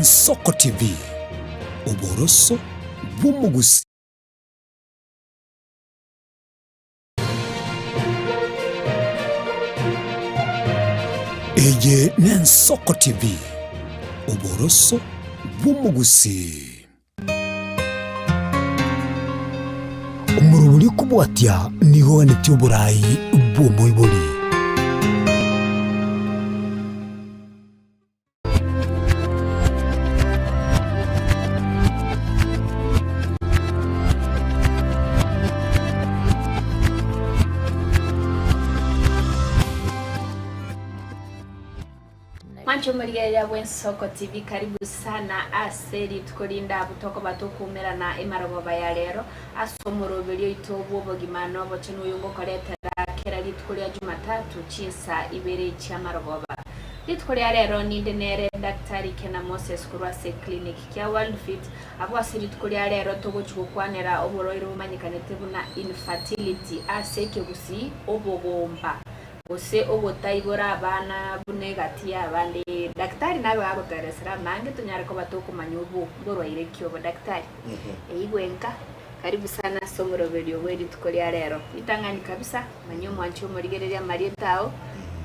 Soko TV Oboroso bw'umugusi. Ege Soko TV Oboroso bw'umugusi. Umuruburi kubwatya niho wanitye uburayi bw'umuburi. Mancho Maria Soko TV, karibu sana aseri tukolinda butoko batukumera na emaroba ya lero asomoro video itobo Obogima nobo chino yungo koletera kera litukolia Jumatatu chisa ibere cy'amaroba litukolia lero ni denere daktari Kena Moses kurwase clinic kya World Fit abo aseri tukolia lero togo chukwanera oboroiro bumanyikanete buna infertility aseke gusi obogomba ose obotaibora abana bunegati abandi daktari nawe agoteresera nange tunyare ko batoko manyubu borwaire kyobo daktari igwenka karibu sana somoro video wedi tukolia lero itangani kabisa manyo mwancho murigereria marietao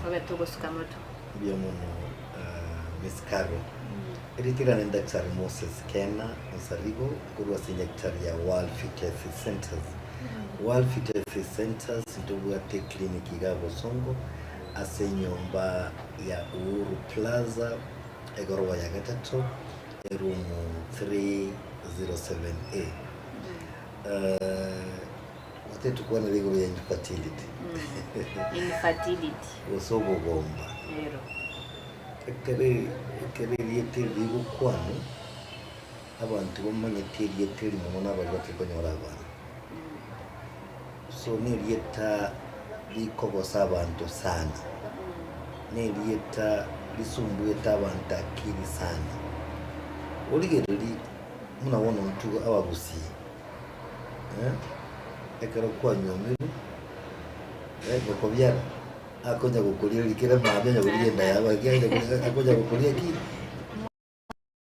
tobe tugosuka moto bia muno miskaro eritira na daktari Moses Kena Nsarigo kurwase daktari ya World Fit Centers. World Fit Centers ndugu ate kliniki gabo songo ase nyumba ya Uhuru Plaza egorowa ya gatatu room 307A. Wate tukua na ligoro ya infertility. Infertility. Osobo gomba. Ero. Ekere yete ligo kwano abantu bomanye teri yete mumona bali batekonyora abana. So nilieta likobosa abantu sana. Nilieta lisumbueta abantu akili sana. Oligeri muna wona mtu abagusi. Ekero kwa nyomiru. Gokobyara. Akonya gukuria likira mabya nyagurienda yaba gyaje akonya gukuria ki.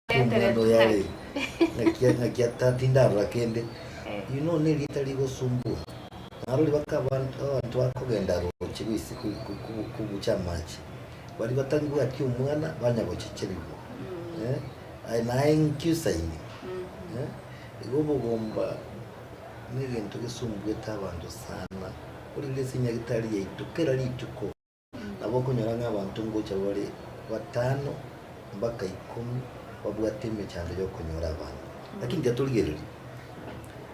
Kumano yale. Nakia tatinda rakende. You know nilita ligo sumbu. Naruli abantu bakogenda roki bisi kubucha machi bali batangiye ati umwana banyabochekeribo nainkyusaini igobogomba n'ibintu bisumbuye tabantu sana uri lesinya gitari yitukera lituko nabo kunyora nk'abantu ngo cyabore batano mbaka 10 babwateme cyane yo kunyora abantu lakini gaturigereri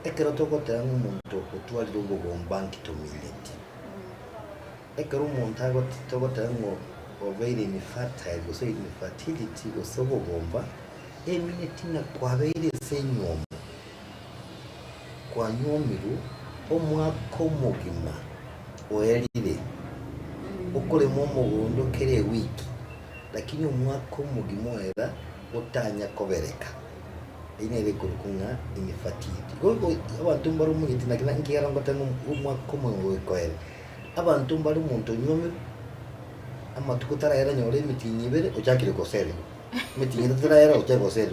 ekero toko tanga umuntu kutwali Obogomba nkitomileti ekero umuntu ago toko tanga obeire infertile so infertility so Obogomba emineti na kwabeire senyomo kwa nyomiru omwaka omugima oyalire okole mugondo kere wiki lakini omwaka omugima era otanya kobereka ine kurukunga infertility gogo abantu mbaru munyiti nakina nkiara ngotanga umwaka omwe kwere abantu mbaru muntu nyomi amatukutara era nyore mitinyibere ojakire kosere mitinyira era ojakire kosere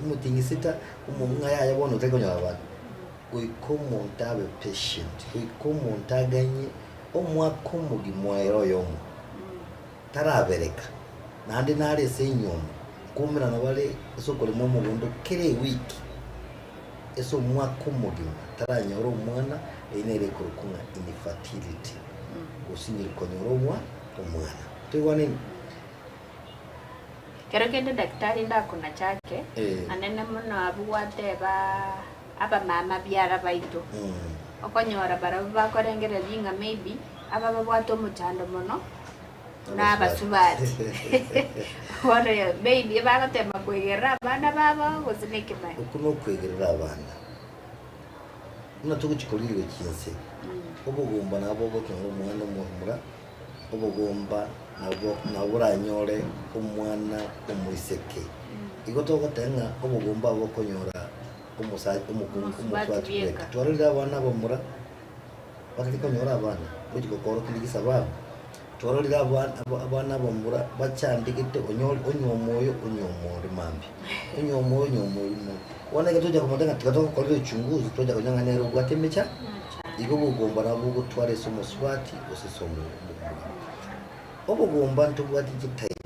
mutinyisita umunga ya yabona utekonya abantu uikomontabe patient uikomontaganye omwaka omugimo ero yomo tarabereka nandi nare senyomo kumira na bale sokole mu mugondo kere wiki eso mwaka omugima taranyoro umwana inere kurukunga infertility usinyiri konyoro umwana tuwane kero kende daktari ndakona chake anene muno abuwate aba mama byara baito okonyora bara bakorengera binga maybe aba babwato muchando muno na basubati wore baby bagatema kwegera abana baba gozineke bae ukuno kwegera abana tuguchikolire kinse Obogomba nabo botongo umwana umura Obogomba nabo ranyore umwana umuiseke igotoko tenga Obogomba bokonyora umusaje umutwatwe twarira abana bomura bakati konyora abana bugikokoro kindigisa babo twarorira abana bambura bacandikite onyomoyo mambi onyomoyo wana gatoja kumutanga tikatoka kwa uchunguzi toja kunyanga nero bwatemecha iko bugomba nabo gutware somo swati osisomo obugomba ntubwati kitayi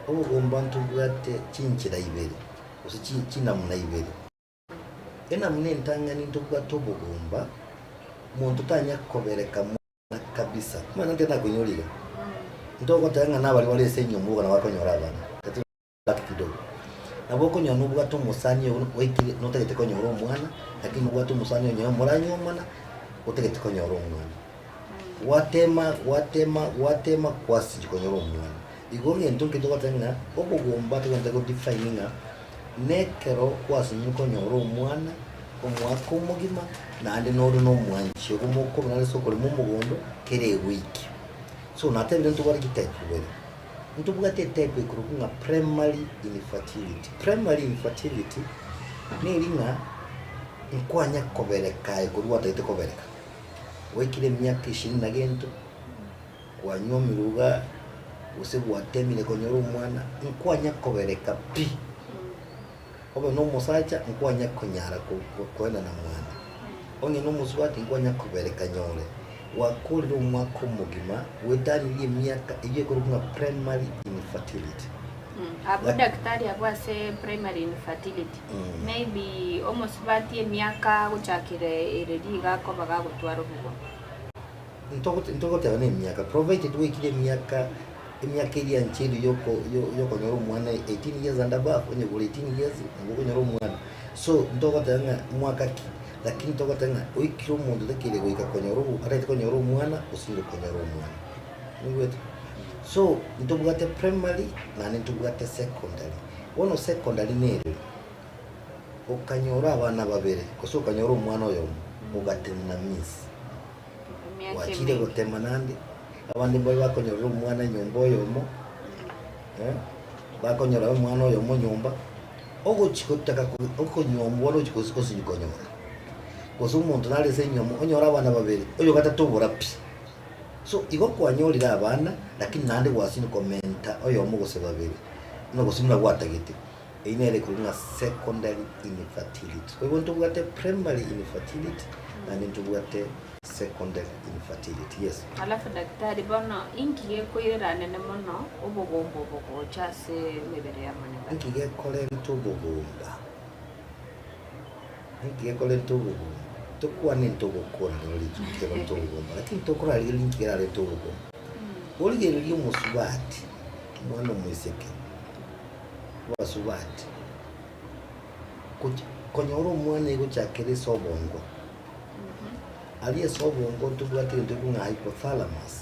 obugomba ntubwate kinchira ibere usichina muna ibere ena mune ntangani ntubwate obugomba muntu tanya kobereka kabisa mana tena kunyolira ntoko tanga nabali wale senyo muga na wakonyora abana kidogo naboko nyono bwato musani wekire notegete konyora omwana lakini bwato musani nyono moranyo mwana otegete konyora omwana watema kwasi konyora omwana igori entonke to tanga obugomba tegenda ko defininga nekero kwasi nyokonyora omwana omwaka omugima nande nodo no mwanchi omoko nale sokole mumugondo kere wiki so natebire ntubari type ntubwate type kurukunga primary infertility ni linga nkwanya kobereka ikuruwa taite kobereka wekire myaka 20 na gento wanyomiruga usebu watemile konyoro omwana nkwanya kobereka pi obe no musacha nkwanya konyara kwenda na mwana onye no muswati nkwanya kubereka nyole wakulira umwaka omugima wedani myaka iye kurukunga primary infertility abo daktari abwase primary infertility maybe omuswati emyaka guchakire erediga ko bagagutwara ubugo ntoko tebane myaka provided wekire myaka iri anchiri yoko nyoro mwana 18 years and above onye 18 years ngoko nyoro mwana so ntoko tanga mwaka lakini ntoko tanga oikiro mundu dekire goika konyoro arate konyoro mwana usingo konyoro mwana ngwete so ntobugate primary na ntobugate secondary wono secondary nere okanyora abana babere kosoka nyoro mwana oyo mugate na miss wakire gotema nandi abandi boy bakonyora umwana nyombo yomo bakonyora umwana yomo nyomba ogo chikotaka oko nyombo walo chikosiko sinyonyora kozo umuntu nale se nyomo onyora abana babiri oyo gatatobora pi so igo kwanyolira abana lakini nande wasini komenta oyo mo gose babiri no gosimura gwatagite inere kurunga secondary infertility ko ibonto bwate primary infertility na ntubwate secondary infertility yes alafu daktari bono inkiye koyerane ne mono obogombo bogo chase mebere ya mane inkiye kole ntubogomba inkiye kole ntubogomba tokwa ni ntubokora noli kikero ntubogomba lakini tokora ali linkira le ntubogomba oligere li musubati mwana mwiseke wasubati konyoro mwana ego chakere sobongo aliye sobongo ntubwate ntukunga hypothalamus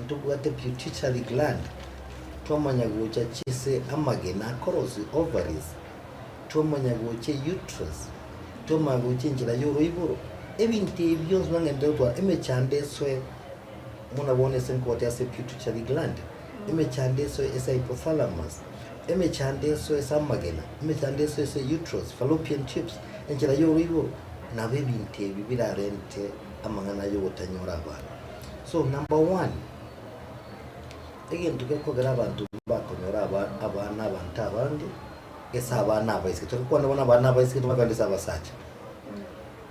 ntubwate pituitary gland twamanya gocha chise amagena akorosi ovaries twamanya gocha uterus twamanya gocha njira yoro iboro ebintu ebyo nzangende twa emechandeswe muna bone senkote ya pituitary gland emechandeswe esa hypothalamus emechandeswe esa amagena emechandeswe esa uterus fallopian tubes njira yoro iboro na bebintu ebibirarente amangana yo gutanyora abantu so number 1 again tukekogera abantu bakonyora abana abantu abandi esa abana abaisike tukwana bona abana abaisike tukagandisa abasacha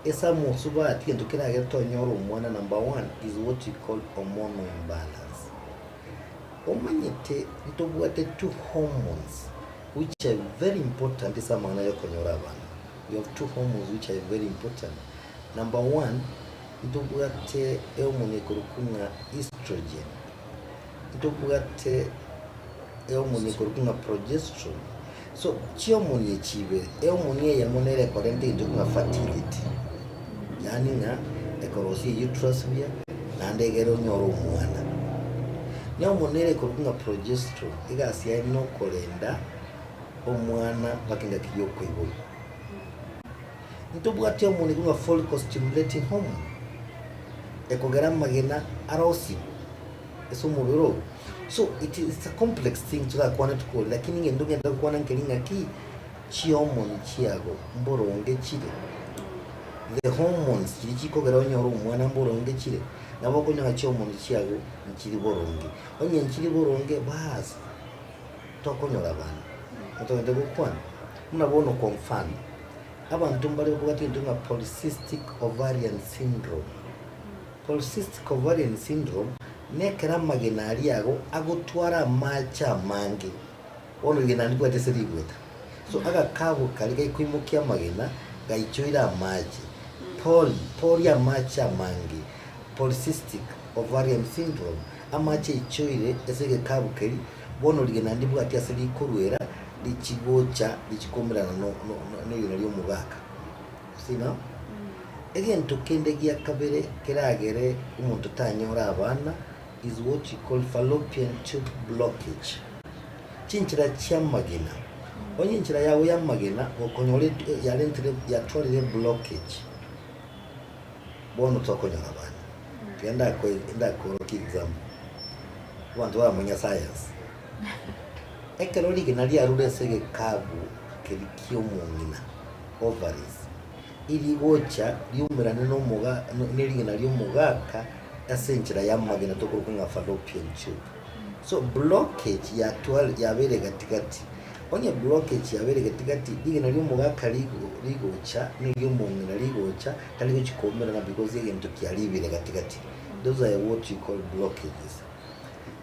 esa musuba ati tukira getonyora umwana number 1 is what you call hormonal imbalance omanyete ntobwate two hormones which are very important esa amangana yo konyora abantu. You have two hormones which are very important. Number 1, itobugate hormone kurukunga estrogen. Itobugate hormone kurukunga progesterone. So hormone echibe hormone ya monere korente itukunga fertility. Yani na ekorosi uterus bia na ndegero nyoro mwana. Ni hormone kurukunga progesterone igasiya no kolenda omwana bakinga kiyo kwibulu. Ntobwate hormone kunga follicle stimulating hormone ekogera magena arosi eso mubiro so it is a complex thing to that one to call lakini ngendo ngenda kuona nkelinga ki chi hormone chiago mboronge chire the hormones chikogera onyoro umwana mboronge chire nabo konyoka kyo omuntu kyago nkiri boronge onye nkiri boronge basi tokonyora abantu mutogende gukwana munabona kwa mfano abantu mbali bugati ndunga polycystic ovarian syndrome. Polycystic ovarian syndrome nekera magena ali yago agotwara macha mange ono gena ndiko ateseri gweta so aga kabo kaliga ikuimukia magena gaichoira maji poly macha mange polycystic ovarian syndrome amache ichoire esege kabo keri bono ligena ndibwa atyaseri kurwera lichigocha lichikomerana no yonali omugaka sina again tukende gya kabere keragere umuntu tanyora abana is what you call fallopian tube blockage chinchira chamagena onyinchira yawe yamagena okonyole yalentre yatwalire blockage bono tokonyora abana genda ko exam wantu wa munya science ekeroli genali arule sege kabu kelikio mungina ovaries ili gocha liumerane no muga neligena liumugaka asenchira yamagena tokurukunga fallopian tube so blockage ya twal yabere katikati onye blockage yabere katikati ligena liumugaka ligocha niliumungina ligocha taliko chikomera na because yegento kyalibire katikati those are what you call blockages.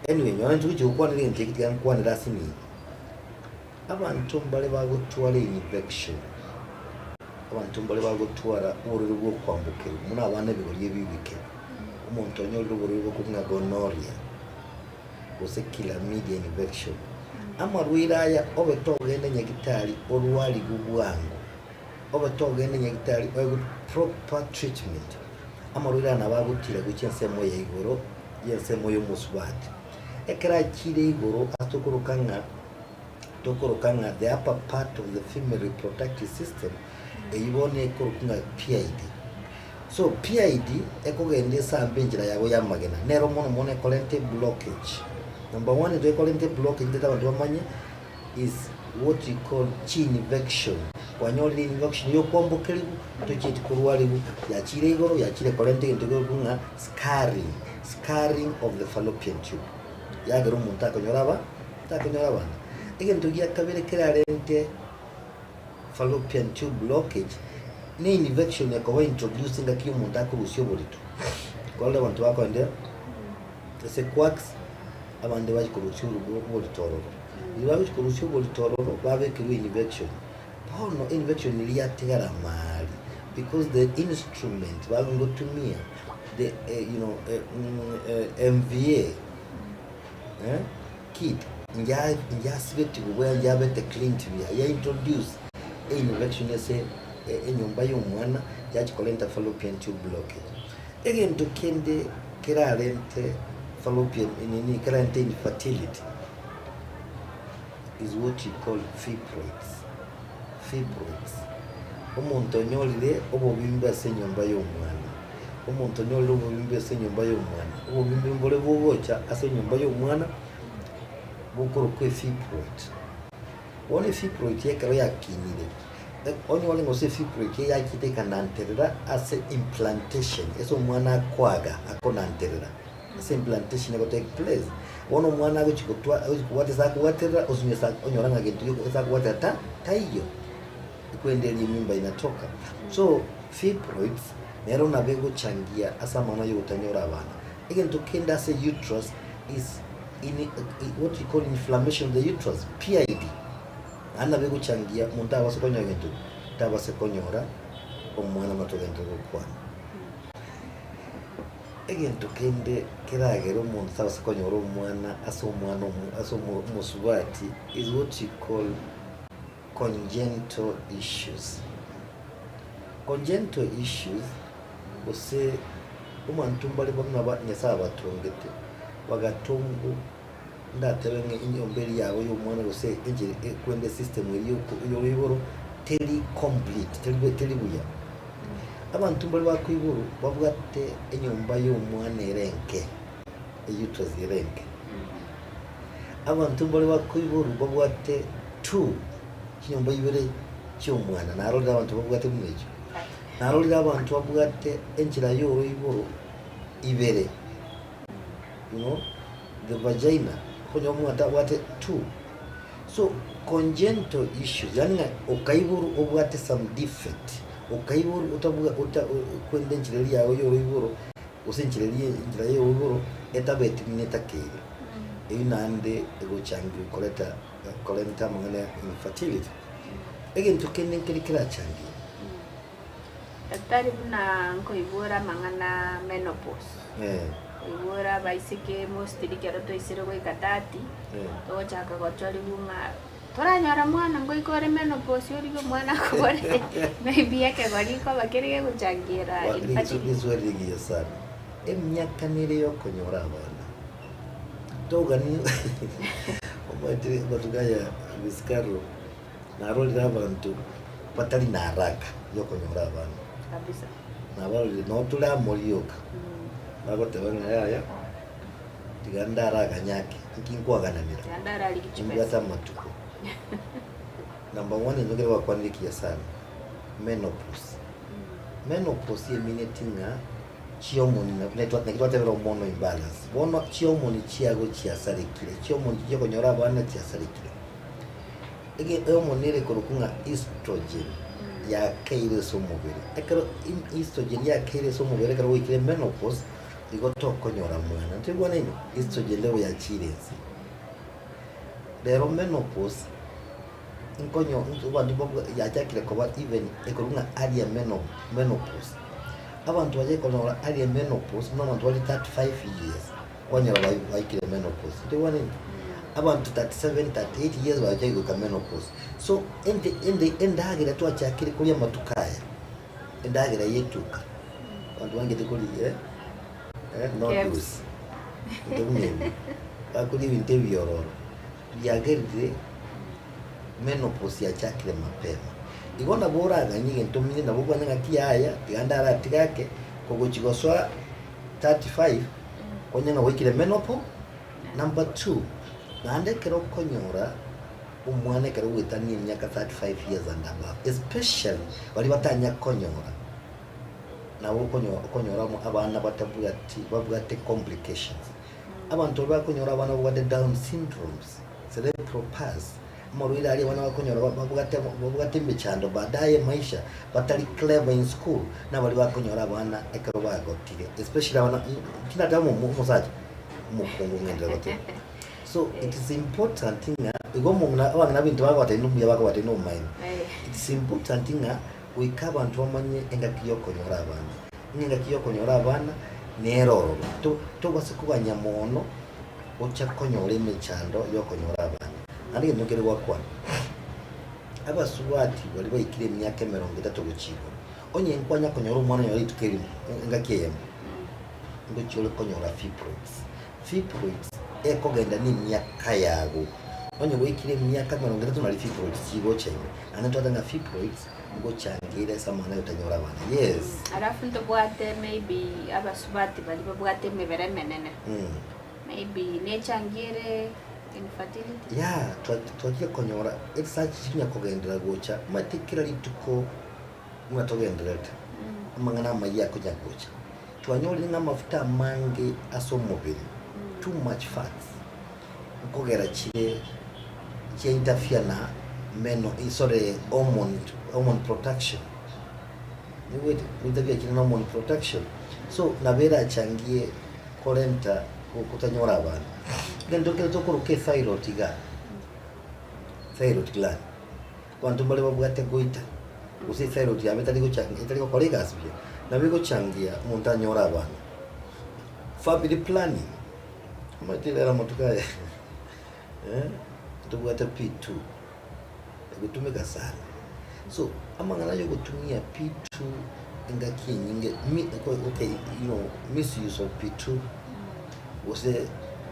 Anyway, nyona ntuki ukwanira intekiti yankwanira sini abantu mbale bagutwala infection abantu mbale bagutwala ururu bwo kwambukira muna abana bigoriye bibike umuntu onyodo ururu bwo kumwa gonorrhea ose chlamydia infection amarwiraya obetogende nyagitari olwali gugwango obetogende nyagitari proper treatment amarwiraya nabagutira gukyensemo yegoro yensemo yomusubati ekera kire igoro atokorokanga the upper part of the female reproductive system eyibone korokanga PID so PID ekogende sambenjira yabo yamagena nero mono collective blockage number 1 is collective blockage that abantu bamanye is what you call chin infection kwanyoli infection yo kwambukiribu tukiti kurwalibu yakire igoro yakire collective integokunga scarring of the fallopian tube yagero umuntu akonyora abana again tugia kabere kerarente fallopian tube blockage ni infection yako introducing akiyo umuntu akurusyo bolito kwale abantu bakonde ese quacks abande bajikurusyo bolitoro niba bajikurusyo bolitoro babe kiwe infection no infection ili yategara mali because the instrument bagotumia the MVA kit nja sibeti bwe njabete clean ya introduce infection yase enyumba y'omwana yachikolenta fallopian tube blockage again to kende kerarente fallopian nini kerarente infertility is what you call fibroids umuntu onyolire obubimba senyumba y'omwana umuntu onyolire obubimba senyumba y'omwana obubimba mbole bobocha asenyumba y'omwana bukuru kwe fibroid one fibroid yekero yakinire onye wale ngose fibroid yakiteka nanterera ase implantation eso mwana kwaga akonanterera ase implantation ego take place wono mwana agikotwa kuwateza kuwatera osunyesa onyoranga gentu yo kuwatata taiyo ikwendeli mimba inatoka so fibroids nero nabego changia asa mwana yo utanyora abana again to kenda ase uterus is in what you call inflammation of the uterus PID ana bego changia muntu abasokonya gentu tabasokonyora omwana matogento gukwana again to kende kiragero muntu tabasokonyora omwana aso musubati is what you call congenital issues ose umuntu mbali bamwe nyasa batongete wagatungu ndaterenge inyomberi yawe y'umwana rose engere kwende system yo yiboro teli complete teli buya abantu mbali bakwiburu bavuga ate enyumba y'umwana erenke uterus erenke abantu mbali bakwiburu bavuga ate two kinyumba yibere cy'umwana narolira abantu bavuga ate mwejo narolira abantu bavuga ate enjira yo yiboro ibere, you know, the vagina konyo mwata wate 2. So congenital issues yani okaiburu obwate some defect, okaiburu utabuga kwende njireli yawe yo iburu usenjireli njira yo iburu etabeti mineta kere eyinande egochangi koleta mangana infertility again to kenen kira changi. Daktari buna nko ibura mangana menopause. Ibura baisike mostly kero to isiro go ikatati. To chaka go chori bunga. Tora nyara mwana ngo ikore menopause yori go mwana kore. Maybe yake gori ko bakere go changira infertility. This word igi sana. Emyaka nire yo konyora abana. Togani omwete batugaya biskaro naroli abantu batali na haraka yo konyora abana. Kabisa. Na bali no tula molioka. Bako tebanga yaya. Tigandara kanyake. Ikinkwa ganamira. Tigandara likichipesa. Ngata matuko. Number 1 ndoke wakwandiki ya sana. Menopause. Menopause ye minetinga chiomoni na network nakitwa tebero hormone imbalance. Bono chiomoni chiago chiasarikire. Chiomoni chiago nyora bana chiasarikire. Ege hormone ile kurukunga estrogen ya keire so mubiri. Ekero estrogen ya keire so mubiri ekero wikire menopause igoto konyora mwana. Ntibwo nini estrogen level ya chirensi. Lero menopause inkonyo abantu yajakire koba even ekorunga early menopause. Abantu baje konora early menopause no abantu bali 35 years kwanyora bayikire menopause. Ntibwo nini abantu 37 38 years baje go menopause. So endagira twachakire kuri matukaya endagira yetuka abantu bangete kuri no use ndumye akuri binte biyororo yagerire menopause yachakire mapema igona boraga nyige ntomine nabugwa nga kiyaya tigandara tigake kogochigoswa 35 konyanga wikire menopause. Number 2 nande kero konyora umwane kero witani myaka 35 years and above, especially wali batanya konyora na konyora mu abana babugate complications. Abantu bakonyora abana babugate down syndromes, cerebral palsy, morwira ali abana bakonyora babugate mbechando baadaye maisha batali clever in school na wali bakonyora abana ekero bagotire, especially abana kinatamu musaje mukungu ngende gote. So it is important thing abana bintu bagwate numya bagwate no mind. It's important thing we cover and wamanye engakiyo konyora abana. Engakiyo konyora abana neroro. To basikuba nyamono ocha konyora emechando yo konyora abana. Ari nokere wakwa. Abasuwati bali bayikire emyaka 30 guchigo. Onye nkwanya konyora umwana yari tukeri engakiye. Ngochole konyora fibroids. Eko genda ni myaka yago. Onye wikire myaka 30 na fibroids chigo chenye. Anatoa na fibroids ngo changire samana yotanyora bana. Yes. Alafu ndobwate maybe abasubati bali babwate mebere menene. Maybe ne changire infertility. Yeah, twajye konyora. Exactly chinya kogendera gocha. Matikira lituko mwatogendera. Amangana amaya kujya gocha. Twanyori n'amafuta mange asomobiri. Too much fats. Kogera chile interfere na hormone protection. With the hormone protection. So nabera changie kolenta kutanyora abana. Gendo tokoro ke thyroid gland. Kwantu bale babugate goita. Usi thyroid ya metali changia, itali ko kolegas bia. Nabego changia muntanyora abana. Family planning. Matila matukaya. Tubwata P2. Gutumika sana. So amangana yo gutumia P2 ingaki nyinge okay, you know, misuse of P2 was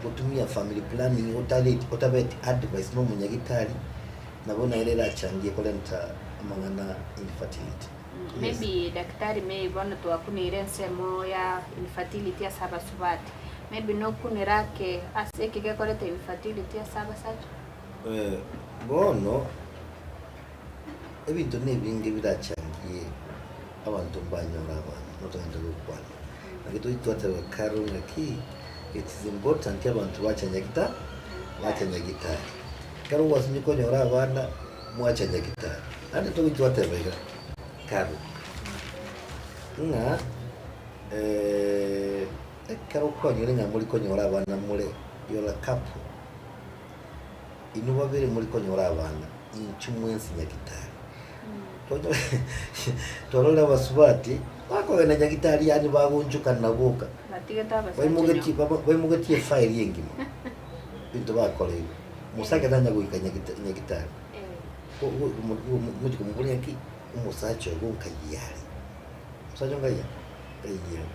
gutumia family planning otabeti advice no munyagitari nabona ile achangie kolenta amangana infertility. Maybe daktari bona tu akunire nsemo ya infertility asaba subati. Maybe no kunirake aseke ke koleta infertility asaba sacho. Bono ebintu nebingi birachangie abantu banyora abantu notanda gukwana. nakitu itwatawe karo ngaki it is important abantu wachanya gitari karo wasiniko nyora abana mwachanya gitari ande to itwatawe karo nga karo konyere nyamuri konyora abana mure yola kapu inuba bere muri konyora abana inchumwensi nyagitari torola basubati bako na nyagitari yani bagunjuka naboka baimugeti file yengimo bintu bakole musaka danya guikanya nyagitari mujiko mubuli ki umusacho gonkayari musacho ngaya eyo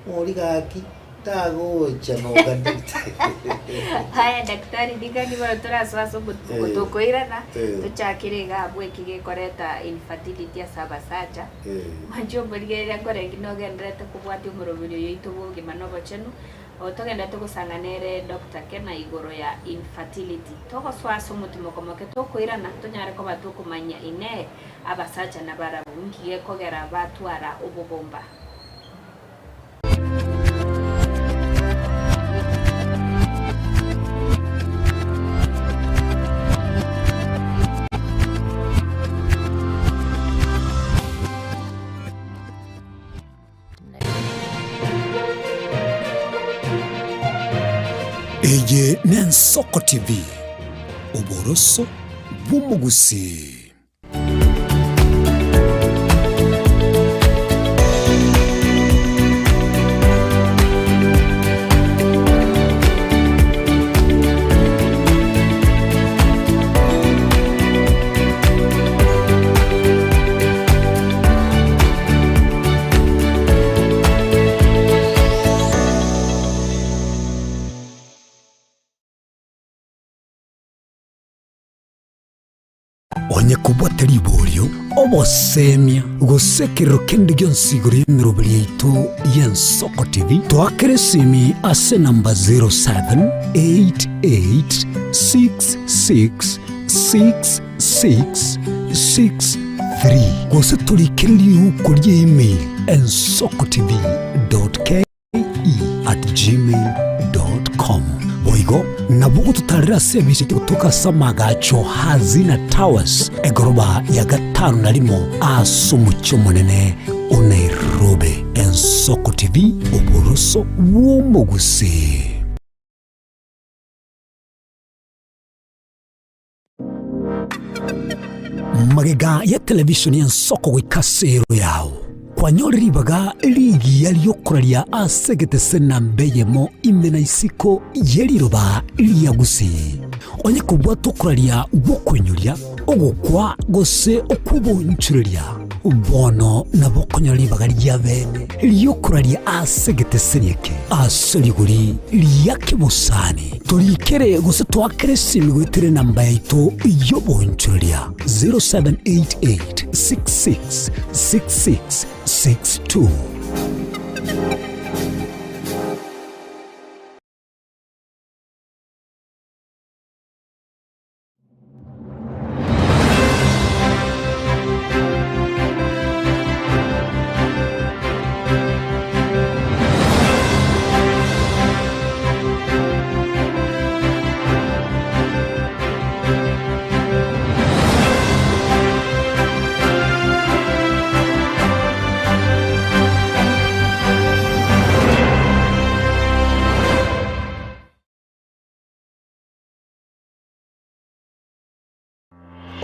muri gaki tago chano gandita haya daktari digani baratora swaso butokoira na tuchakirega bweki gekoreta infertility asabasacha manjo burigera koregi nogendrete kubwati umurubiri yoito Obogima no bochenu otogenda tugusanganere Dr. Kena igoro ya infertility toko swaso mutimo komoke tokoira na tonyare ko batukumanya ine abasacha na barabungi gekogera batwara Obogomba. Eye Nensoko TV Oboroso Bumugusi. Onye kubwata libolyo obosemia gusekero kendi gyonsiguri mirubili yitu y'Ensoko TV twakeresimi ase namba 0788666663 gose tulikirili uko email ensokotv.ke@gmail.com boigo nabugo tutarira service kutoka Samagacho Hazina Towers egoroba ya gatanu nalimo asumucho munene Nairobi. Ensoko TV Oboroso Bumugusi. Magega ya television y'Ensoko gwikasero yawo kwanyoribaga ligi yaliyokoralia asegete senambeyemo imena isiko yeliroba liyagusi onye kubwa tokoralia bokonyulia ogokwa gose okubonchulia bono nabokonyolibaga lyabene liyokoralia asegete senyeke asoliguri liyakibusani tolikere gose twakere simigwetere namba yaito yobonchulia 0788666662.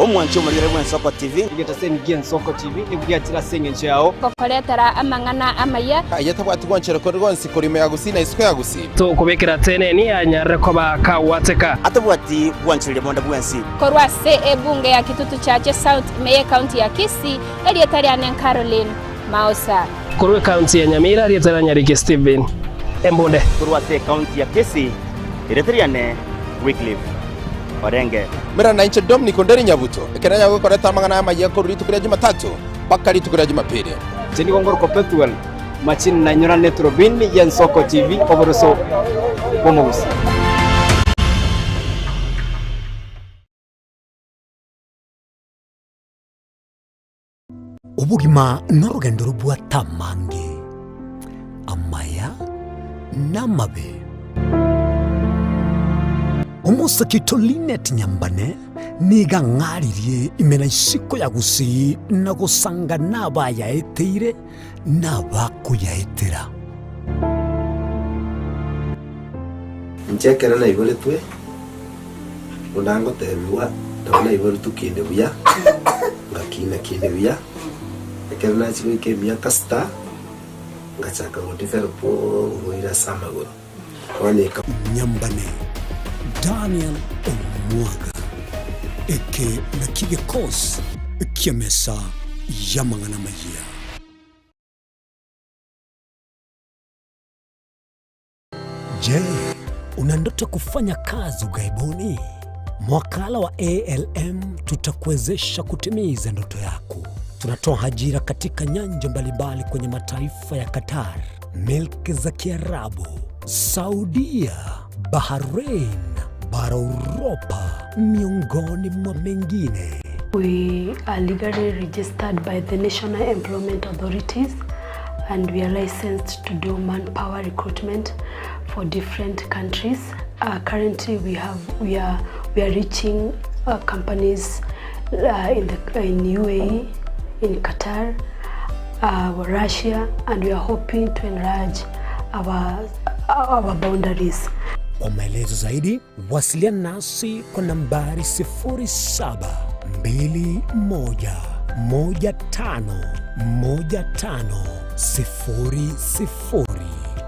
Omwancho muri Ensoko TV ngeta sengi Ensoko TV ibwatira senge nchao kokoretera amangana amaya ayatabwati gwanchero ko rwonsi kurime yagusina isiko yagusi to kubekera tene ni anyare ko bakawateka atabwati gwanchire bonda bwensi korwa se ebunge ya kitutu chache South Meye County ya Kisii elietari anen Caroline Mausa korwe county ya Nyamira elietari Nyariki Steven Embonde korwa se county ya Kisii elietari ane Wycliffe Orenge mera na inche Dominic Nderi Nyabuto ekera yago koreta mangana amaye ko ritu kuri Jumatatu bakari tukuri Jumapili teni gongor ko petuel machin na nyora netrobin y'Ensoko TV Oboroso Bumugusi. Obogima n'urugendo rubwatamange amaya n'amabe. Omusakito Linet Nyambane niga ng'aririe imena isiko ya gusi na gusanga n'abayaeteire n'abakuyaetera. Nchekera na ibole twe unango tebiwa ndabona ibole tukinde buya ngakina kinde buya ekera na chiwe ke myaka sta ngachaka modifero po ngoira samagoro oneka Nyambane Daniel Omwaga eke na kigekos kiamesa yamangana mayia. Je, una ndoto kufanya kazi ughaibuni? Mwakala wa ALM tutakuwezesha kutimiza ndoto yako. Tunatoa ajira katika nyanja mbalimbali kwenye mataifa ya Qatar, Milki za Kiarabu, Saudia, Bahrain, bara Europa, miongoni mwa mengine. We are legally registered by the National Employment Authorities and we are licensed to do manpower recruitment for different countries. Currently we are reaching companies in UAE, in Qatar, Russia, and we are hoping to enlarge our boundaries. Kwa maelezo zaidi, wasiliana nasi kwa nambari 0721151500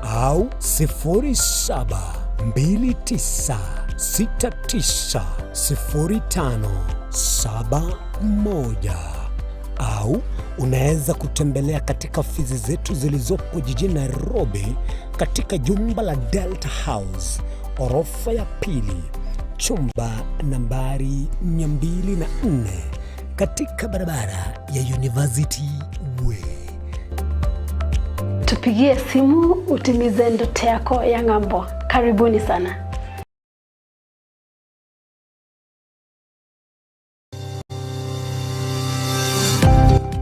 au 0729690571 au unaweza kutembelea katika ofisi zetu zilizopo jijini Nairobi katika jumba la Delta House, orofa ya pili, chumba nambari 204 katika barabara ya University Way. Tupigie simu utimize ndoto yako ya ng'ambo. Karibuni sana.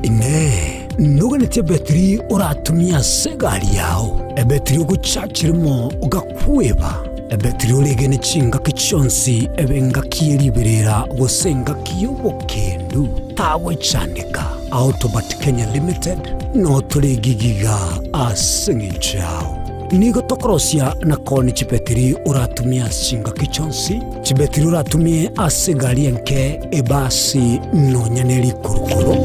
Ine nuganete betri uratumia segari yao ebetri ugucakirimo ugakweba ebetri uregene chinga kichonsi ebenga kieliberera gusenga kiyobokendu tawe chandika Autobat Kenya Limited no tuligigiga asingichao nigo tokorosia na koni chibetri uratumia chinga kichonsi chibetri uratumie asegari enke ebasi no nyaneli kurukuru.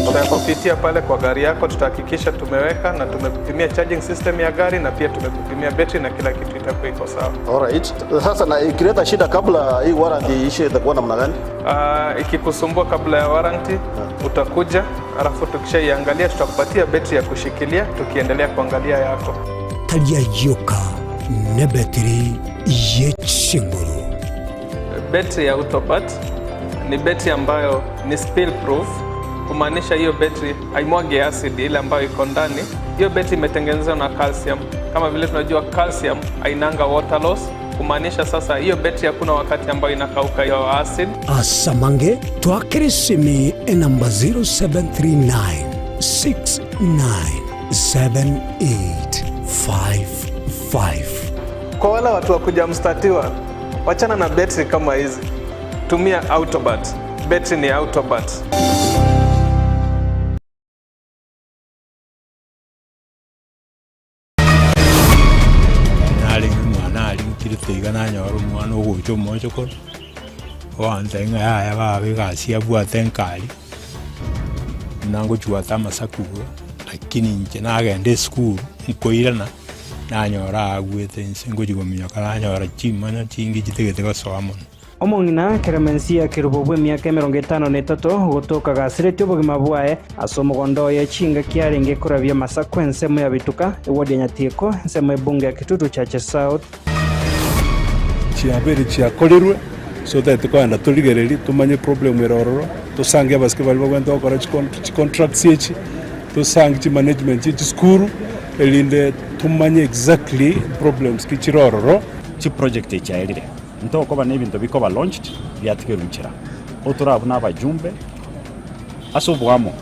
Tutakupitia pale kwa gari yako, tutahakikisha tumeweka na tumekupimia charging system ya gari na pia tumekupimia battery na kila kitu itakuwa iko sawa. Alright. Sasa na ikileta shida kabla hii warranty ishe itakuwa namna gani? Ikikusumbua kabla ya warranty utakuja, alafu tukishaiangalia tutakupatia battery ya kushikilia tukiendelea kuangalia yako. Talia yoka ne battery yechinguru. Battery ya Autobat ni battery ambayo ni spill proof. Kumaanisha hiyo battery haimwagi acid ile ambayo iko ndani. Hiyo battery imetengenezwa na calcium. Kama vile tunajua calcium hainanga water loss. Kumaanisha sasa hiyo battery hakuna wakati ambayo inakauka hiyo acid. Asamange twakirisimi namba 0739697855. Kwa wale watu wakuja mstatiwa, wachana na battery kama hizi. Tumia Autobat. Battery ni Autobat. Tigana nyoro mwana ugucho mocho ko wanzenga ya babe gasia bwa tenkali nango chwa tama sakugo lakini nje nagende school nkoirana nanyora agwete nsengo jigomya kala nyora chimanya chingi chitegete gosomon omongina keremensia kirubobwe myaka 53 gutoka gasirete Obogima bwae asomogondo ya chinga kiarenge kurabya masakwense mu yabituka ewodi nyatieko nsemo ebunge ya Kitutu Chache South chiabere chiakolerwe so that kwanda tuligereri tumanye problem erororo tusange abaske bali bagwenda okora contract yechi tusange chi management yechi skuru elinde tumanye exactly problems kichirororo chi project echairire ntoko bane ibintu biko launched byatikeruchira oturabu n'abajumbe asobwamo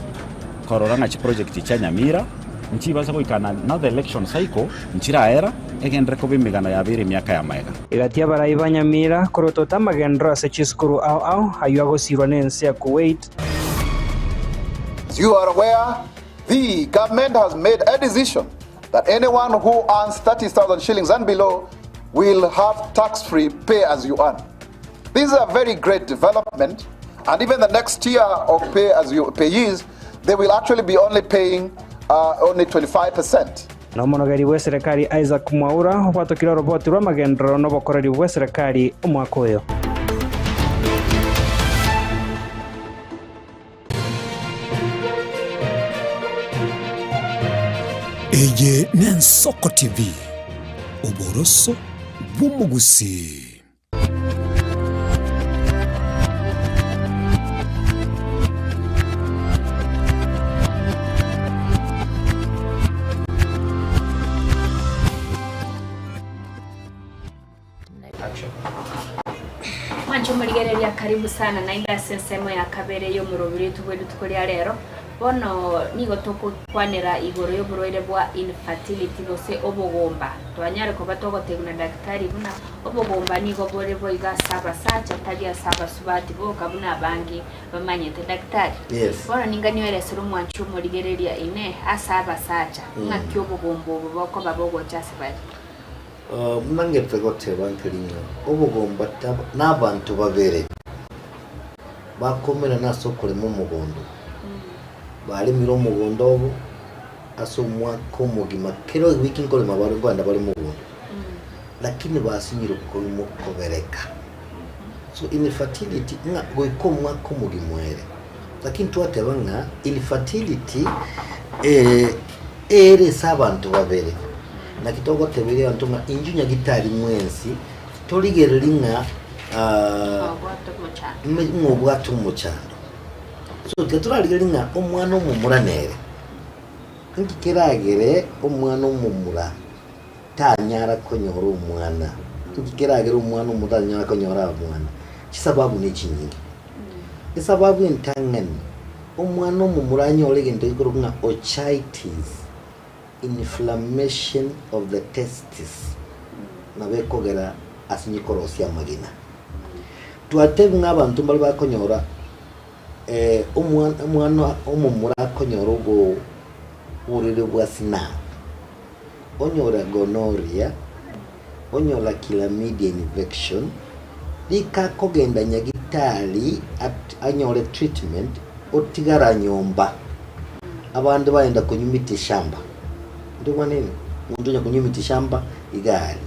korora na chi project cha Nyamira nchibasa goikana another election cycle nchiraera egendere kubimigana yabire miaka ya maega igatia barai banyamira korotota magendro ase chiskuru au ayo agosirwa nense ya Kuwait. As you are aware, the government has made a decision that anyone who earns 30,000 shillings and below will have tax-free pay as you earn. This is a very great development, and even the next tier of pay as you payees, they will actually be only paying only 25%. No monogari wa serikali Isaac Mwaura watokira roboti rwa magendro no bokoreri wa serikali umwaka uyu. Eye n'Ensoko TV oboroso bw'umugusi. Mwancho murigereria karibu sana na inda sensemo ya kabere yo murobiri tugwedu tukoria rero bono nigo toko kwanera igoro yo buroire bwa infertility gose obogomba twanyare ko batogoteguna daktari buna obogomba nigo bore bwo iga saba sacha tagia saba subati bo kabuna bangi bamanyete daktari. Yes. Bono ningani were suru mwancho murigereria ine asaba sacha ngakyo obogombo boko babogo chase bari. Mnangete gote bankiringa obugomba n'abantu babere bakomera nasokole mu mugondo bali miro mugondo obo asomwa komugima kero wiki nkole mabaro Rwanda bali mugondo lakini basinyiro ko kobereka so infertility nga goikomwa komugimwere lakini twatebanga infertility ere sabantu babere na kitogo tebere antuma injunya gitari mwensi toligerelinga bwatu muchando so teturaligelinga omwana omumuranere nkikeragere omwana omumura tanyara konyora omwana tukikeragere omwana omutanyara konyora omwana kisababu nekinyingi isababu entangani omwana omumura anyore gento ikorunga ochitis, inflammation of the testes na bekogera asinyikorosia magina tuatebu ng'abantu mbali bakonyora omwana omumura konyora go urire bwasina onyora gonorrhea onyola chlamydia infection lika kogenda nyagitali anyore treatment otigara nyomba abantu baenda kunyumita shamba ndio nini mundunya kunyumita shamba igari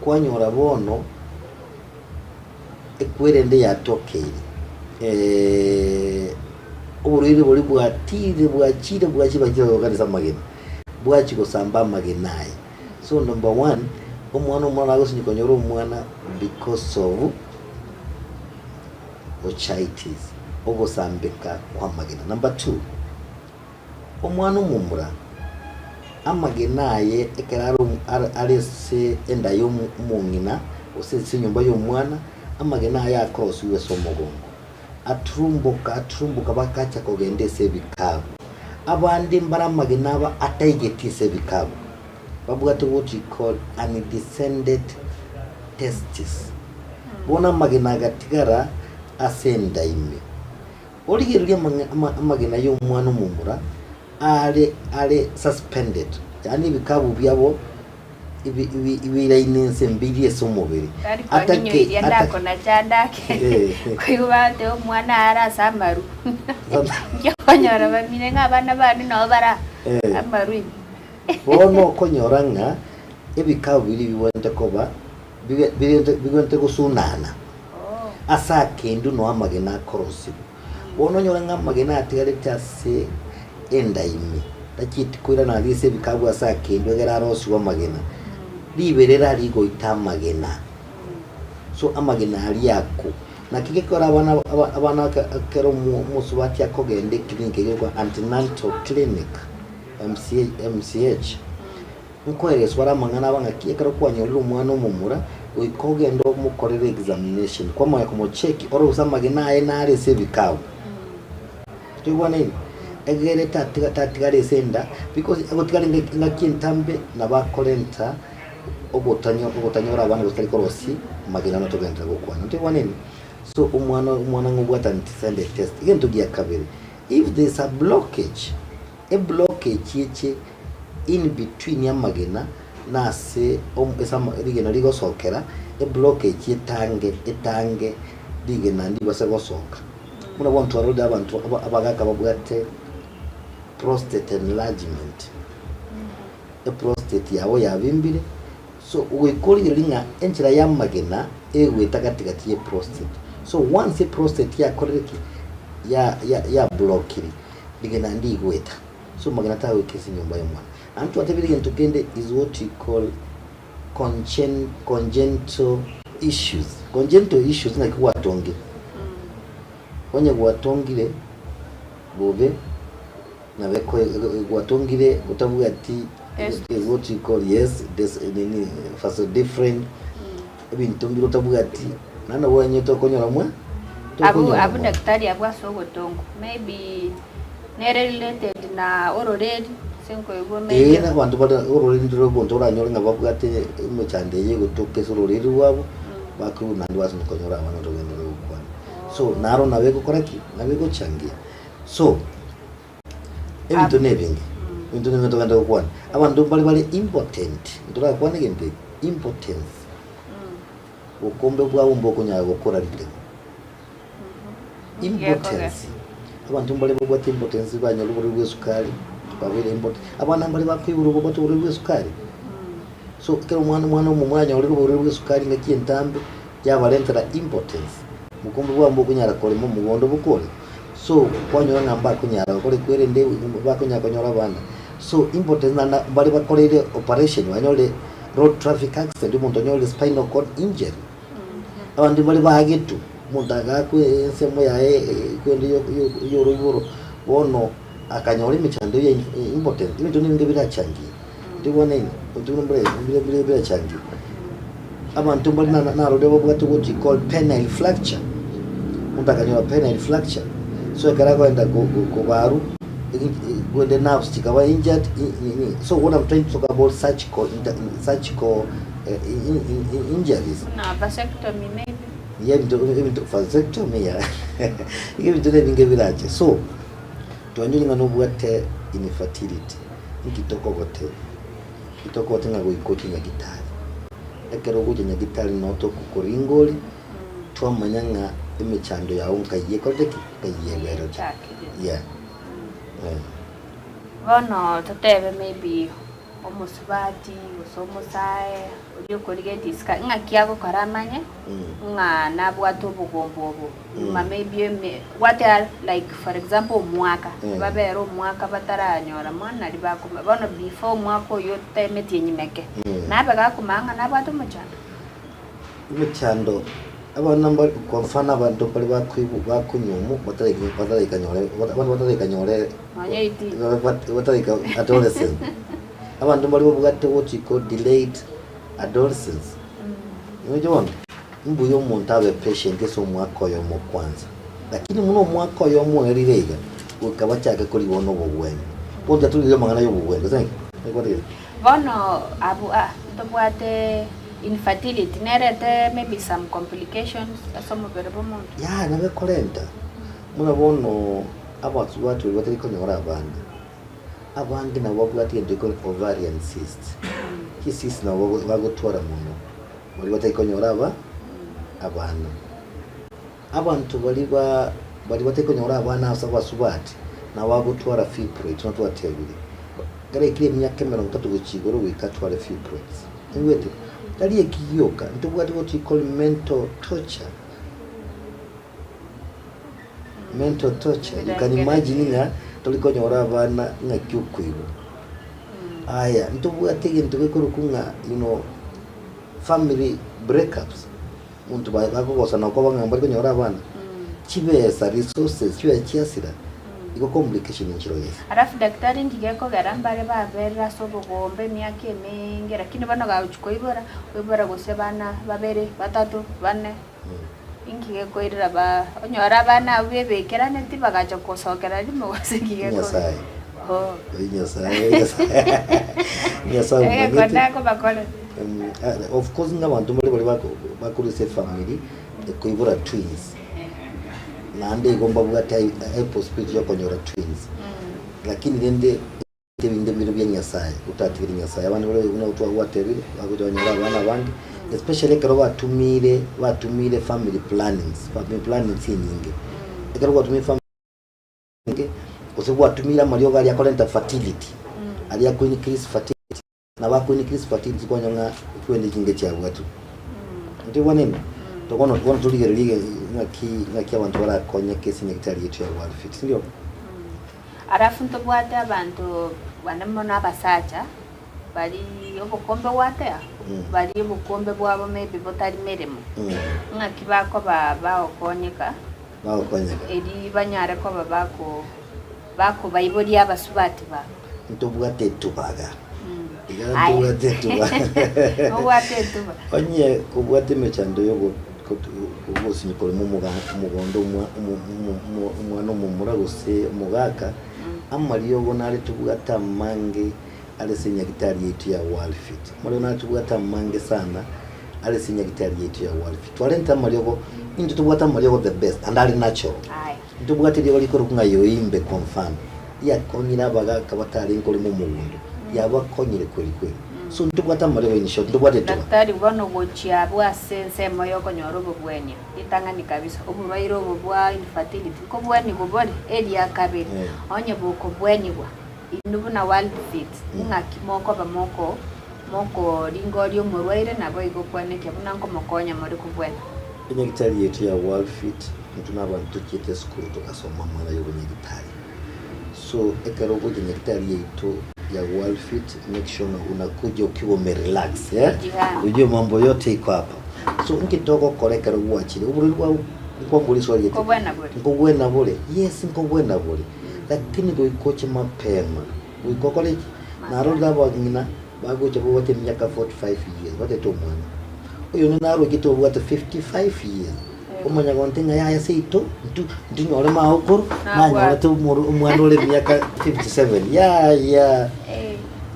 kwanyora bono ekwerende yatokeri urire buri bwatire bwachire bwachibagiro organiza magena bwachi gusamba magenaye so number 1 omwana agosinyikonyora omwana because of ochitis ogosambeka kwa magena. Number 2 omwana omumura amagenaye ekeraro arese enda yo mungina osese nyumba yo mwana amagenaye akrosuwe somogongo atrumbuka bakacha kogendese bikabo abandi mbara magenaba ataigetise bikabo babuga to what you call undescended testes bona magena gatigara asenda ime origeria amagena yo mwana omumura ale suspended yani bikabo byabo ibirainense mbiri esomobere atake yandako na chandake kwibate omwana arasa amaru yakonyora bamine ngabana bandi no bara amaru bono konyoranga ebikabo biri biwente koba biwente gusunana asa kendu no amagena korosi bono nyoranga amagena atigaretase endaimi takiti kwira na lise bikabo asa kendu egerarosi wa magena liberera ligo itamagena so amagena ali yako na kigekora abana kero musubati akogende clinic yego antenatal clinic MCH nkwere swara mangana banga kiyekaro kwanyolera umwana omumura oikogenda omukorera examination kwa moya komo check oro usamagena aye na ale sebikawo tubone egere tatigare senda because agotigare ngakintambe nabakolenta ogotanyora abana gutari korosi magina no togenda gukwana nti wanene so umwana ngubwata ntisende test igento giya kabiri if there's a blockage yeche in between ya magina nase esama rigena rigosokera blockage etange rigena ndi base gosoka muna wantu aroda abantu abagaka babwate prostate enlargement prostate yawo yabimbire so uwekorire linga enchira ya magena egweta katikati ye prostate so once prostate ya koreki ya blockiri ligena ndi igweta so magena tawe kesi nyumba ya mwana antu atebiri gento kende is what you call congenital issues na kuwatonge onye kuwatongire bobe na beko kuwatongire utavuga ati is what you call this nini fast different ebintu mbiro utavuga ati nana wenye to konyora mwa abu daktari abwa sogo tongo maybe nere related na already senko yugo maybe na bantu bada already ndiro bonto ranyora ngabavuga ati muchande yego toke sororiri wabo baku nandi wasu konyora abana to gendero kwa so naro nawe gukoraki nawe guchangia so ebintu nebingi into nto ganda gukwana abantu bali important ndora kwana gembe importance ukombe bwawo mboko nyawo gukora rite importance abantu bali bwate importance banyalo buri bwesukari babere important abana bali bakwiburu bwate buri bwesukari so kero mwana mu mwanya uri buri bwesukari ngakiye ntambe yabalentera importance mukombe bwa mboko nyara kole mu mugondo bukole so kwanyora namba kunyara kole kwere nde bakunya konyora bana so important na bali bakorere operation wanyole road traffic accident umuntu nyole spinal cord injury abantu bali bahagetu mundaga ku ensemo yae kwende yo wono akanyole michando ya important ibintu ninge birachangi ndibone ndibone birachangi abantu bali na rode bobwatu what you call penile fracture mundaga nyola penile fracture so ekarago enda go baru when the nerves were injured so what I'm trying to talk about surgical injuries vasectomy maybe even to vasectomy even to living village so tuanjulinga no bwate infertility kitoko tenga go ikoti nga gitari ekero guje nya gitari noto kukoringoli twamanyanga imechando ya unka yekoteki kayebero yeah Bono totebe maybe omusubati usomusae uri ukorige diska nga kiago karamanye nga nabwato bugombobo ma maybe what are like for example mwaka babero mwaka bataranyora mwana libakuma bono before mwako yote meti nyimeke nabaga kumanga nabwato muchando abana mbali kwa mfano abantu bali bakunyumu batarika nyore batarika adolescent abantu bali bugate what you call delayed adolescence unajua mbuyo umuntu abe patient so mwako yo mu kwanza lakini muno mwako yo mu erirega ukaba cyaka kuri bono bugwene bonda tulile mangana yo bugwene zangi bono abu tobwate infertility nerete maybe some complications some verbal ya nabe kolenta muna bono abantu watu batari konyora abandi nabo bwati ndiko ovarian cyst cyst nabo bagotwara muno bari batari konyora abana abantu bari batari konyora abana asaba subati na bagotwara fibroids not whatever gare kile myaka 30 gukigoro wikatwara fibroids ingwete tali ekiyoka ntubwati what you call mental torture you can imagine nga tolikonyora abana nga kyukwibo aya ntubwati into bekorukunga family breakups muntu bakogosa nako bangamba konyora abana kibesa resources cyo yakiasira iko complication inchiro yes arafu daktari ndigeko garambare babera sobogombe myaka emenge lakini bano gauchiko ibora gose bana babere batatu bane Ingi koirira ba onyora bana bebekera neti bagacho kosokera limo wasiki Nyasaye. Oh. Nyasaye. Nyasaye. Kondako bakole. Of course n'abantu muri bari bakurise family kuivura twins. Nande igomba bugata possibility yo konyora twins. Lakini nende tebinde biro bya Nyasaye utatibira Nyasaye abantu bari una utwa watebire bakujonyora abana bandi especially kero batumire family plannings nyingi kero batumire family ose batumira Mario gali akolenta fertility ali ako increase fertility na bako increase fertility kwa nyanga kwende kinge cya watu ndi wanene tokono tuligerige ngaki abantu bara konya kesi nyekitari yetu ya world fit ndio arafu ntobwate abantu banamona abasacha bali obukombe watea bali obukombe bwabo maybe botari meremo ngaki bako baokonyeka eri banyare ko bako bayibodi abasubati ba ntobwate tubaga onye kubwate mechando yogo kubusi nikole mugondo umwana mumura gose mugaka amaliyo bonale tubwata mange alisinya gitari yetu ya world fit mwana tubwata mange sana alisinya gitari yetu ya world fit walenta maliyo into tubwata maliyo the best and ali natural tubwata lyo liko kunga yoimbe confirm ya konyira baga kabatari nkole mu mugundo yaba konyire kweli so tubwata maliyo in short tubwata to daktari bono gochia bwa sense moyo konyoro bubwenya itangani kabisa obubairo bwa infertility ko bweni bubore elia kabiri onye buko bweni bwa inubuna world fit ngaki moko lingolyo murwaire nabo igokwaneke bunanko mokonya muri kubwena nyegitari yetu ya world fit tunabana tukite school tukasoma mwana yo nyegitari so ekarogo nyegitari yetu ya world fit make sure unakuja ukiwa relax ujue mambo yote iko hapa so nkitoko koreka ruwachire ubulwa ngongoli swali yetu ngobwena bole yes ngobwena bole lakini goikoche mapema goikokole narola bagina bagoche bote myaka 45 years bote to mwana uyo naro gito bote 55 years umanya gontenga ya seito ndinyore maokoro nanyore to umwana ole myaka 57 ya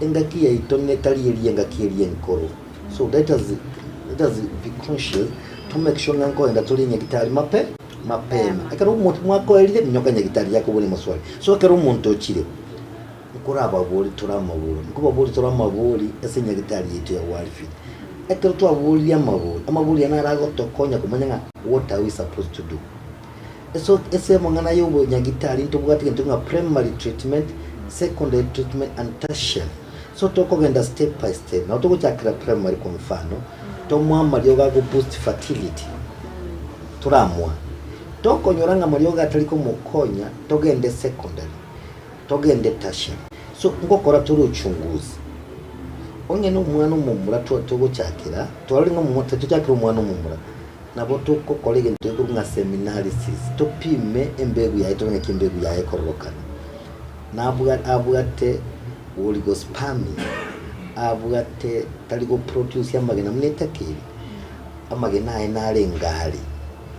engaki ya itone taliye engaki ya nkoro so that is be conscious to make sure nganko enda tulinye gitari mapema akaro umuntu mwako elide nyoka nyagitari yako bone maswali so akaro umuntu okire kuraba boli turamabuli kuba boli turamabuli ese nyagitari yetu ya walfi akaro to abuli amabuli yanarago tokonya kumanya what are we supposed to do so ese mongana yobo nyagitari ntubwati ntunga primary treatment secondary treatment and tertiary so tokogenda step by step na toko chakira primary kwa mfano to mwamba lyoga go boost fertility turamwa toko nyoranga malyoga ataliko mukonya togende secondary togende tertiary so ngokora turi uchunguzi onge no mwana mumura togo chakira twali ngo mumota chakira mwana mumura nabo toko kolege ntego nga seminarisis topime embegu yaito ngeke embegu yae korokana nabugate oligospermia abugate taligo produce amagena mnetakiri amagena enalengari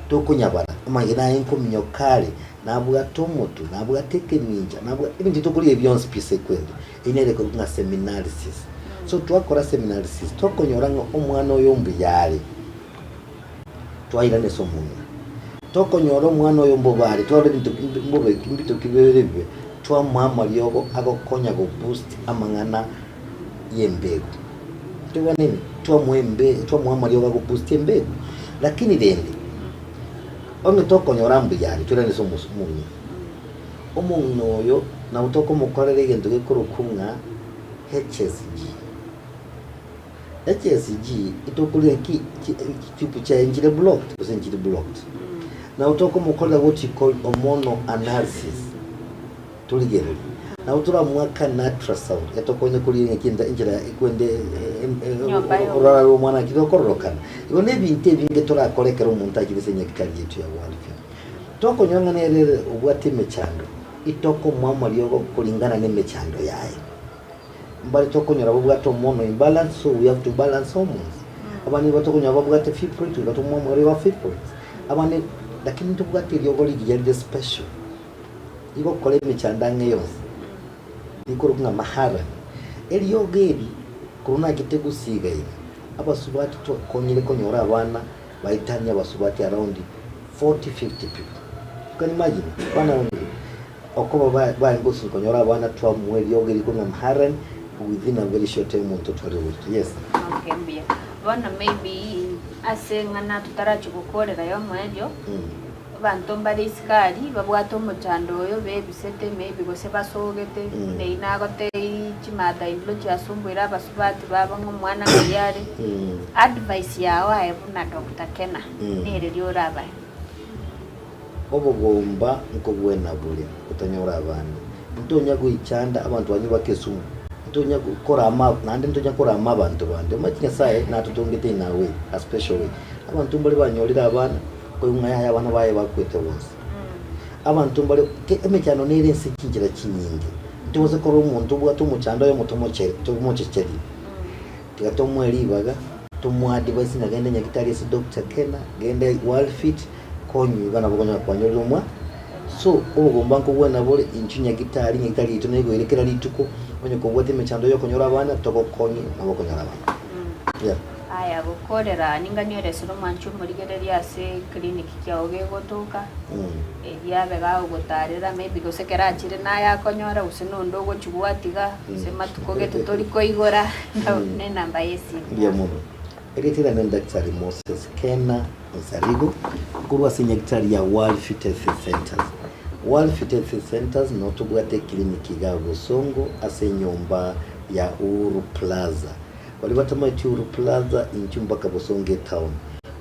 tokunyabara amagena enkomyokale nabugate omoto nabugate keninja nabugate ibintu tokuri ebyonse pise kwende inere ko nga seminarisis so twakora seminarisis tokonyoranga omwana oyombu yale twairane somunye tokonyora omwana oyombu bali twale bintu mbobe kimbito kiberebe twa mama lyogo agokonya go boost amangana yembegu tuwa nini twa mama lyogo go boost yembegu lakini dende onge tokonyora mbu yali tulane somunye omuntu oyo na utoko mukorere gendo gikurukunga HSG itokule kipu cha enjile blocked na utoko mukorera what you call hormonal analysis tuligere na utura mwaka ultrasound yatokonye kuri nkinda injira ikwende urara umwana kidokorokana igo nebinte binge turakorekera umuntu agirese nyakitari yetu ya walfi toko nyanga nerere ubwate mechando itoko mwama lyogo kulingana nemechando yaye mbali toko nyora bubwato mono imbalance so we have to balance hormones abani batoko nyaba bubwate fibroid bato mwama rewa fibroid abane lakini tubwate lyogoli gye special iko kole michandange yose iko runga mahara eliyogeri kuruna kitegusiga ina abasubati to konyere konyora abana baitanya abasubati around 40-50 people. Can imagine bana okoba ba ngosu konyora abana twa mweli yogeri kuruna mahara within a very short time on total. Yes. Okay, mbia. Bana maybe asengana tutaracho gukorera yo mwejo. Bantu mbali isikari babwato omochando oyo bebisete maybe gose basogete neinagote chimada indlo kyasumbwira abasubati baba ng'omwana ngayari advice yawe ayebuna Dr. Kena nere lyoraba obogomba nkobwena buli utanyora abana ntonya guichanda abantu banyu bakesumu ntonya gukora ama nande ntonya gukora ama abantu bande makinya sae natutongete nawe a special way abantu mbali banyorira abana koyungaya abana baye bakwete bose abantu mbali emechano nere nsikingira kinyingi ntiwoze kora umuntu bwato muchando yo mutomoche tomochecheri tigatomweli baga tomwadi basi nagende nyakitari si Dr. Kena gende World Fit konyu bana bogonya kwanyoro mwa so obugomba nko bwena bole inchinya gitari nyakitari ito nego irekera lituko onye ko bwate mechando yo konyora abana toko konyi nabo konyora abana yeah. Aya gukorera ninganyore sino manchu muri gereri ase clinic kyaoge gotoka yabe gaho gotarira maybe gosekera achire na yakonyora usino ndogo chugwatiga sema tukogete tori koigora ne namba yesi ya muno eretira na Dr. Moses Kena Nsarigo kurwa sinyakitari ya World Fit Centers. World Fit Centers notubwate clinic ga Busongo ase nyumba ya Uhuru Plaza wali batama Uhuru Plaza inchumba ka Busonge town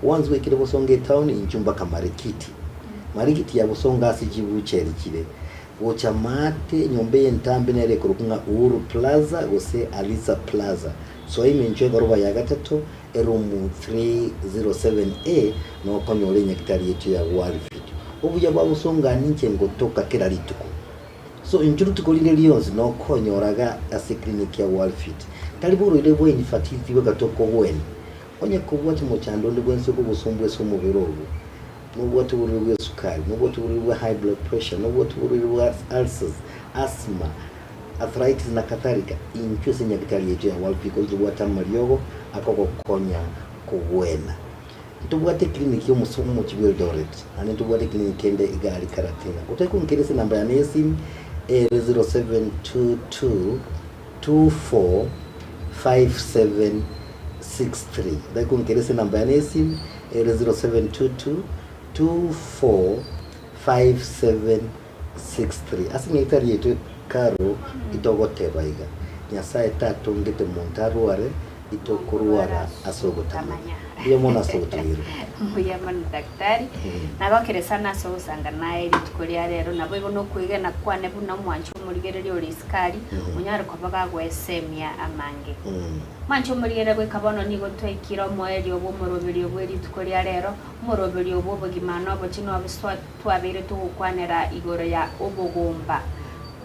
once we kire Busonge town inchumba ka Marikiti ya Busonga asijibucheri kire wocha mate nyombe ntambe nere kurukunga Uhuru Plaza gose Alisa Plaza so imenje goroba ya gatatu erumu 307A no konyole nyakitari yetu ya World Fit obuya babusonga ninche ngotoka kera lituko so injuru tukolile lyonzi no konyoraga ase clinic ya World Fit taliburu ile bwe Infertility bagatoko bweni onye kubwati mu cyando ndi bwense ko busumbwe so mu birogo nubwo tuburirwe sukari nubwo tuburirwe high blood pressure nubwo tuburirwe ulcers asthma arthritis na katharika inkyose nyakitari yetu ya World Fit ko wata maryogo akoko konya kubwena tubwate clinic yo musumu mu kibwe Doret ane tubwate clinic ende igari karatina utako nkerese namba ya nesim 0722 24 5763 utako nkerese namba ya nesim 0722 24 5763 asinyitari yetu karo itogote baiga nyasaye tatu ngete montaruare itokuruara asogotamanya iyo mona asogotwira muya manu daktari nabakere sana so usanga naye litukolia rero nabo ibono kwigena kwane buna mwancho muligereri oliskari munyaro kwabaga gwesemia amange mwancho muligere gwe kabono nigo twekira moeli obo morobiri obwe litukolia rero morobiri obo bogimano abo chino abiswa twabire tukwanera igoro ya Obogomba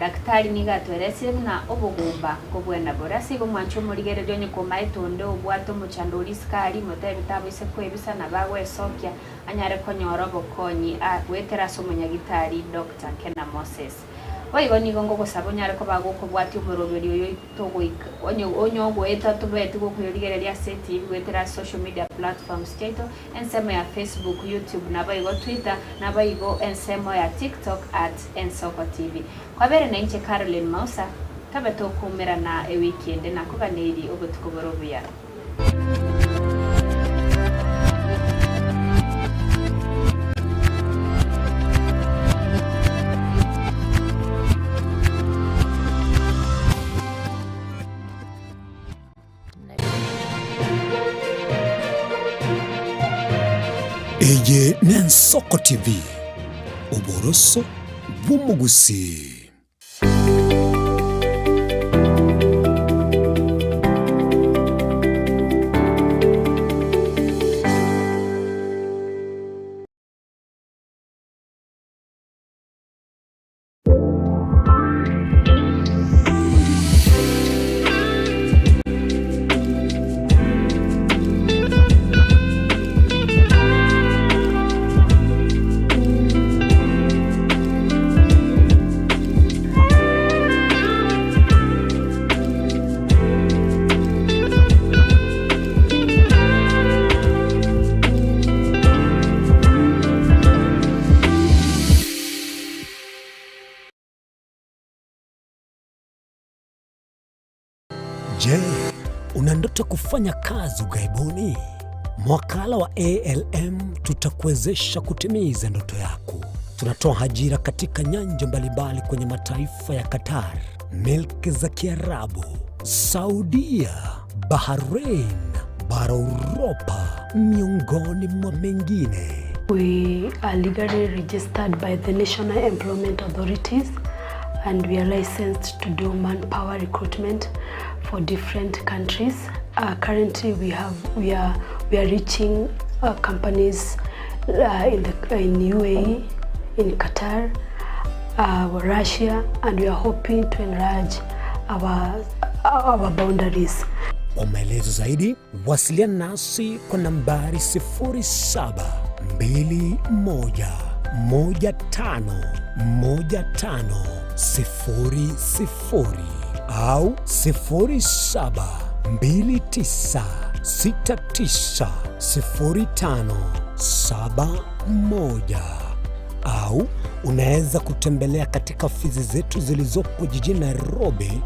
daktari niga twerese na Obogomba ko bwena borasi go mwancho muligere ryo nyiko maitonde obwato muchando liskari mote bitabo ise kwebisa na bawe sokya anyare konyoro bokonyi wetera so munyagitari Dr. Kena Moses oigo nigo ngo gosabonyare ko bagoko bwati umuroberi oyo togo onyo go eta tubeti go kuyoligere lya seti wetera social media platforms keto ensemo ya Facebook, YouTube na baigo Twitter na baigo ensemo ya TikTok @ensoko.tv kwa bere na inche Caroline Mausa tabeto kumera na weekend na kuganeri obutukoborobuya Eye n'Ensoko TV uboroso bw'umugusi. Je, una ndoto kufanya kazi ughaibuni? Mwakala wa ALM tutakuwezesha kutimiza ndoto yako. Tunatoa ajira katika nyanja mbalimbali kwenye mataifa ya Qatar, Milki za Kiarabu, Saudia, Bahrain, bara Europa, miongoni mwa mengine. We are legally registered by the National Employment Authorities and we are licensed to do manpower recruitment for different countries. Currently we are reaching companies in UAE, in Qatar, Russia, and we are hoping to enlarge our boundaries. Kwa maelezo zaidi, wasiliana nasi kwa nambari 0721151500 au 0729690571 au unaweza kutembelea katika ofisi zetu zilizopo jijini Nairobi